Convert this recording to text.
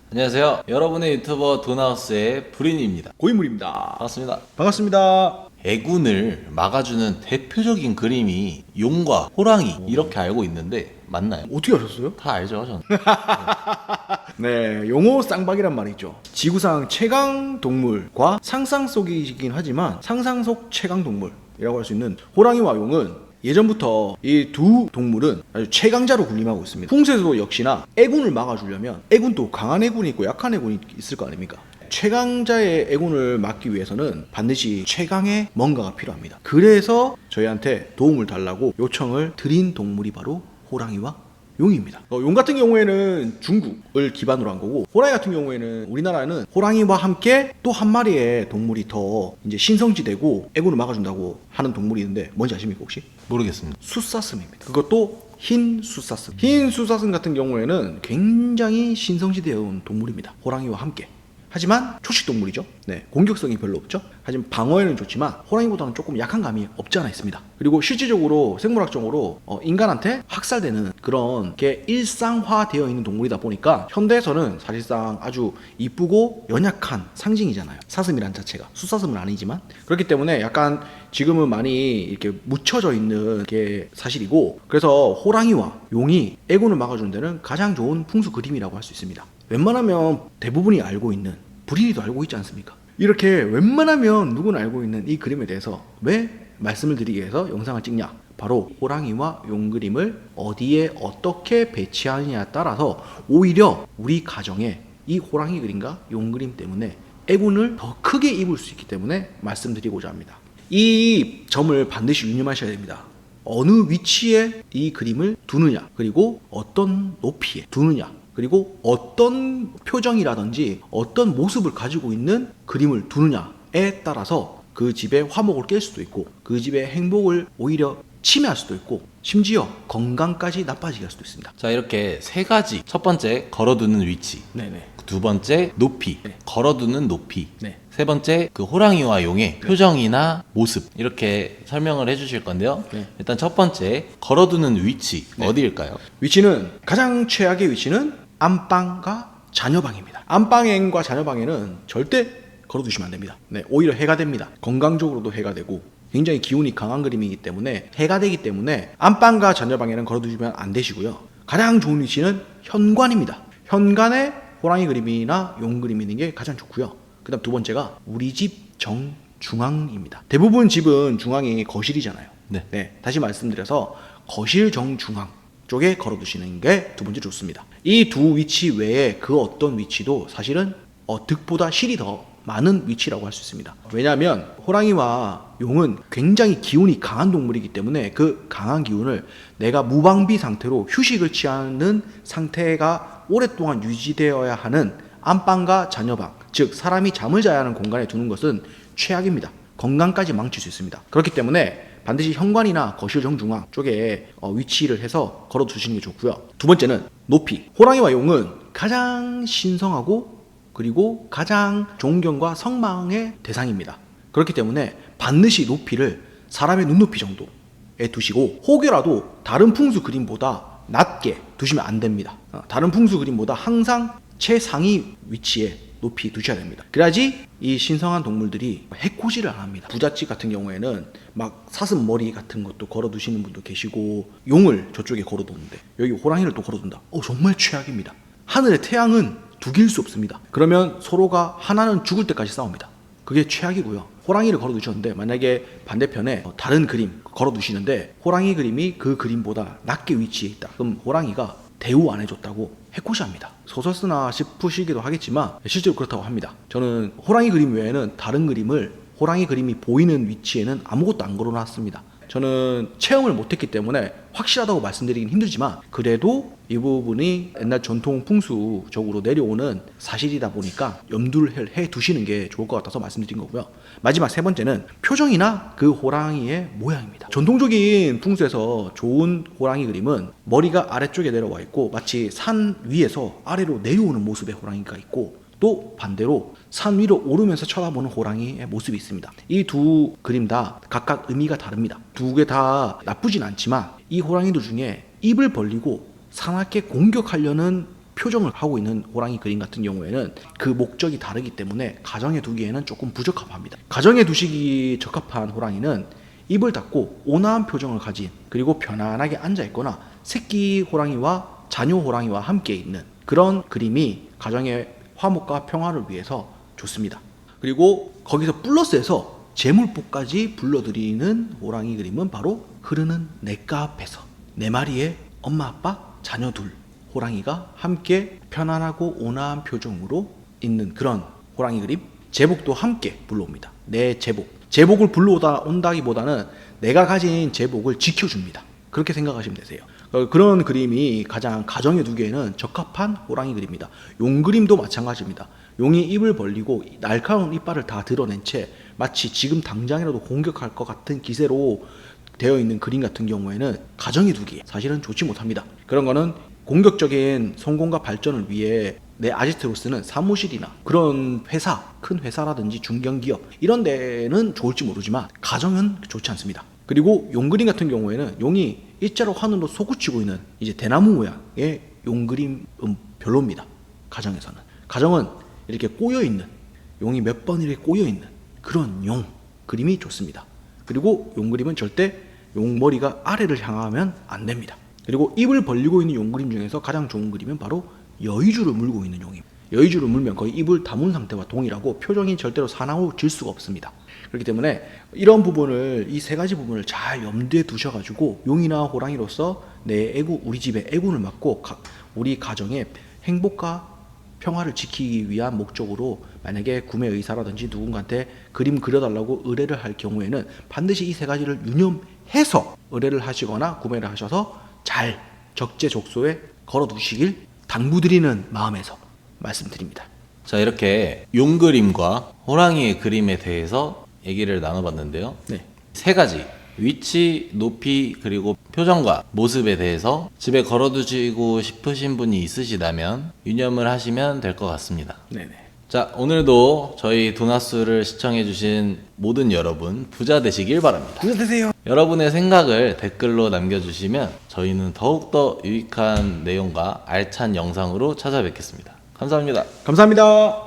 안녕하세요. 여러분의 유튜버 도나우스의 브린입니다. 고인물입니다. 반갑습니다. 반갑습니다. 애군을 막아주는 대표적인 그림이 용과 호랑이 이렇게 알고 있는데 맞나요? 어떻게 하셨어요? 다 알죠, 저는. 네, 용호 쌍박이란 말이죠. 지구상 최강 동물과 상상 속이긴 하지만 상상 속 최강 동물이라고 할 수 있는 호랑이와 용은 예전부터 이 두 동물은 아주 최강자로 군림하고 있습니다. 풍수에서도 역시나 애군을 막아주려면 애군도 강한 애군이 있고 약한 애군이 있을 거 아닙니까? 최강자의 애군을 막기 위해서는 반드시 최강의 뭔가가 필요합니다. 그래서 저희한테 도움을 달라고 요청을 드린 동물이 바로 호랑이와 용입니다. 용 같은 경우에는 중국을 기반으로 한 거고, 호랑이 같은 경우에는 우리나라는 호랑이와 함께 또 한 마리의 동물이 더 이제 신성지되고 애군을 막아준다고 하는 동물이 있는데 뭔지 아십니까 혹시? 모르겠습니다. 숫사슴입니다. 그것도 흰 숫사슴. 흰 숫사슴 같은 경우에는 굉장히 신성지되어 온 동물입니다. 호랑이와 함께. 하지만 초식 동물이죠. 네, 공격성이 별로 없죠. 하지만 방어에는 좋지만 호랑이보다는 조금 약한 감이 없지 않아 있습니다. 그리고 실질적으로 생물학적으로 인간한테 학살되는 그런 게 일상화되어 있는 동물이다 보니까 현대에서는 사실상 아주 이쁘고 연약한 상징이잖아요. 사슴이란 자체가 숫사슴은 아니지만 그렇기 때문에 약간 지금은 많이 이렇게 묻혀져 있는 게 사실이고, 그래서 호랑이와 용이 애군을 막아주는 데는 가장 좋은 풍수 그림이라고 할 수 있습니다. 웬만하면 대부분이 알고 있는, 브린이도 알고 있지 않습니까? 이렇게 웬만하면 누구나 알고 있는 이 그림에 대해서 왜 말씀을 드리기 위해서 영상을 찍냐? 바로 호랑이와 용 그림을 어디에 어떻게 배치하느냐에 따라서 오히려 우리 가정에 이 호랑이 그림과 용 그림 때문에 애군을 더 크게 입을 수 있기 때문에 말씀드리고자 합니다. 이 점을 반드시 유념하셔야 됩니다. 어느 위치에 이 그림을 두느냐, 그리고 어떤 높이에 두느냐, 그리고 어떤 표정이라든지 어떤 모습을 가지고 있는 그림을 두느냐에 따라서 그 집의 화목을 깰 수도 있고 그 집의 행복을 오히려 침해할 수도 있고 심지어 건강까지 나빠지게 할 수도 있습니다. 자, 이렇게 세 가지. 첫 번째, 걸어두는 위치. 네네. 두 번째, 높이. 네. 걸어두는 높이. 네. 세 번째, 그 호랑이와 용의 표정이나 모습. 이렇게 설명을 해주실 건데요. 네. 일단 첫 번째, 걸어두는 위치. 네. 어디일까요? 위치는 가장 최악의 위치는 안방과 자녀방입니다. 안방과 자녀방에는 절대 걸어두시면 안 됩니다. 네, 오히려 해가 됩니다. 건강적으로도 해가 되고 굉장히 기운이 강한 그림이기 때문에 해가 되기 때문에 안방과 자녀방에는 걸어두시면 안 되시고요. 가장 좋은 위치는 현관입니다. 현관에 호랑이 그림이나 용 그림이 있는 게 가장 좋고요. 그 다음 두 번째가 우리 집 정중앙입니다. 대부분 집은 중앙이 거실이잖아요. 네. 다시 말씀드려서 거실 정중앙 쪽에 걸어두시는 게 두 번째 좋습니다. 이 두 위치 외에 그 어떤 위치도 사실은 득보다 실이 더 많은 위치라고 할 수 있습니다. 왜냐하면 호랑이와 용은 굉장히 기운이 강한 동물이기 때문에 그 강한 기운을 내가 무방비 상태로 휴식을 취하는 상태가 오랫동안 유지되어야 하는 안방과 자녀방, 즉 사람이 잠을 자야 하는 공간에 두는 것은 최악입니다. 건강까지 망칠 수 있습니다. 그렇기 때문에 반드시 현관이나 거실 정중앙 쪽에 위치를 해서 걸어두시는 게 좋고요. 두 번째는 높이. 호랑이와 용은 가장 신성하고 그리고 가장 존경과 성망의 대상입니다. 그렇기 때문에 반드시 높이를 사람의 눈높이 정도에 두시고 혹여라도 다른 풍수 그림보다 낮게 두시면 안 됩니다. 다른 풍수 그림보다 항상 최상위 위치에 높이 두셔야 됩니다. 그래야지 이 신성한 동물들이 해코지를 안 합니다. 부잣집 같은 경우에는 막 사슴 머리 같은 것도 걸어 두시는 분도 계시고 용을 저쪽에 걸어 두는데 여기 호랑이를 또 걸어 둔다. 정말 최악입니다. 하늘의 태양은 두길 수 없습니다. 그러면 서로가 하나는 죽을 때까지 싸웁니다. 그게 최악이고요. 호랑이를 걸어 두셨는데 만약에 반대편에 다른 그림 걸어 두시는데 호랑이 그림이 그 그림보다 낮게 위치해 있다. 그럼 호랑이가 대우 안 해줬다고 해코지합니다. 소설 쓰나 싶으시기도 하겠지만 실제로 그렇다고 합니다. 저는 호랑이 그림 외에는 다른 그림을 호랑이 그림이 보이는 위치에는 아무것도 안 걸어놨습니다. 저는 체험을 못했기 때문에 확실하다고 말씀드리긴 힘들지만 그래도 이 부분이 옛날 전통 풍수적으로 내려오는 사실이다 보니까 염두를 해 두시는 게 좋을 것 같아서 말씀드린 거고요. 마지막 세 번째는 표정이나 그 호랑이의 모양입니다. 전통적인 풍수에서 좋은 호랑이 그림은 머리가 아래쪽에 내려와 있고 마치 산 위에서 아래로 내려오는 모습의 호랑이가 있고 또 반대로 산 위로 오르면서 쳐다보는 호랑이의 모습이 있습니다. 이 두 그림 다 각각 의미가 다릅니다. 두 개 다 나쁘진 않지만 이 호랑이들 중에 입을 벌리고 사납게 공격하려는 표정을 하고 있는 호랑이 그림 같은 경우에는 그 목적이 다르기 때문에 가정에 두기에는 조금 부적합합니다. 가정에 두시기 적합한 호랑이는 입을 닫고 온화한 표정을 가진, 그리고 편안하게 앉아 있거나 새끼 호랑이와 자녀 호랑이와 함께 있는 그런 그림이 가정의 화목과 평화를 위해서 좋습니다. 그리고 거기서 플러스해서 재물복까지 불러들이는 호랑이 그림은 바로 흐르는 냇가 앞에서 네 마리의 엄마 아빠 자녀 둘 호랑이가 함께 편안하고 온화한 표정으로 있는 그런 호랑이 그림. 제복도 함께 불러옵니다. 내 제복을 불러온다기보다는 내가 가진 제복을 지켜줍니다. 그렇게 생각하시면 되세요. 그런 그림이 가장 가정에 두기에는 적합한 호랑이 그림입니다. 용 그림도 마찬가지입니다. 용이 입을 벌리고 날카로운 이빨을 다 드러낸 채 마치 지금 당장이라도 공격할 것 같은 기세로 되어 있는 그림 같은 경우에는 가정에 두기에 사실은 좋지 못합니다. 그런 거는 공격적인 성공과 발전을 위해 내 아지트로스는 사무실이나 그런 회사, 큰 회사라든지 중견기업 이런 데는 좋을지 모르지만 가정은 좋지 않습니다. 그리고 용 그림 같은 경우에는 용이 일자로 하늘로 솟구치고 있는 이제 대나무 모양의 용 그림은 별로입니다. 가정에서는. 가정은 이렇게 꼬여있는, 용이 몇 번 이렇게 꼬여있는 그런 용 그림이 좋습니다. 그리고 용 그림은 절대 용 머리가 아래를 향하면 안 됩니다. 그리고 입을 벌리고 있는 용 그림 중에서 가장 좋은 그림은 바로 여의주를 물고 있는 용입니다. 여의주를 물면 거의 입을 다문 상태와 동일하고 표정이 절대로 사나워질 수가 없습니다. 그렇기 때문에 이런 부분을, 이 세 가지 부분을 잘 염두에 두셔가지고 용이나 호랑이로서 내 애구, 우리 집의 애군을 맡고 우리 가정의 행복과 평화를 지키기 위한 목적으로 만약에 구매 의사라든지 누군가한테 그림 그려달라고 의뢰를 할 경우에는 반드시 이 세 가지를 유념해서 의뢰를 하시거나 구매를 하셔서 잘 적재적소에 걸어두시길 당부드리는 마음에서 말씀드립니다. 자, 이렇게 용 그림과 호랑이의 그림에 대해서 얘기를 나눠봤는데요. 네. 세 가지 위치, 높이, 그리고 표정과 모습에 대해서 집에 걸어두시고 싶으신 분이 있으시다면 유념을 하시면 될 것 같습니다. 네네. 자, 오늘도 저희 도나스를 시청해주신 모든 여러분 부자 되시길 바랍니다. 부자 되세요. 여러분의 생각을 댓글로 남겨주시면 저희는 더욱더 유익한 내용과 알찬 영상으로 찾아뵙겠습니다. 감사합니다. 감사합니다.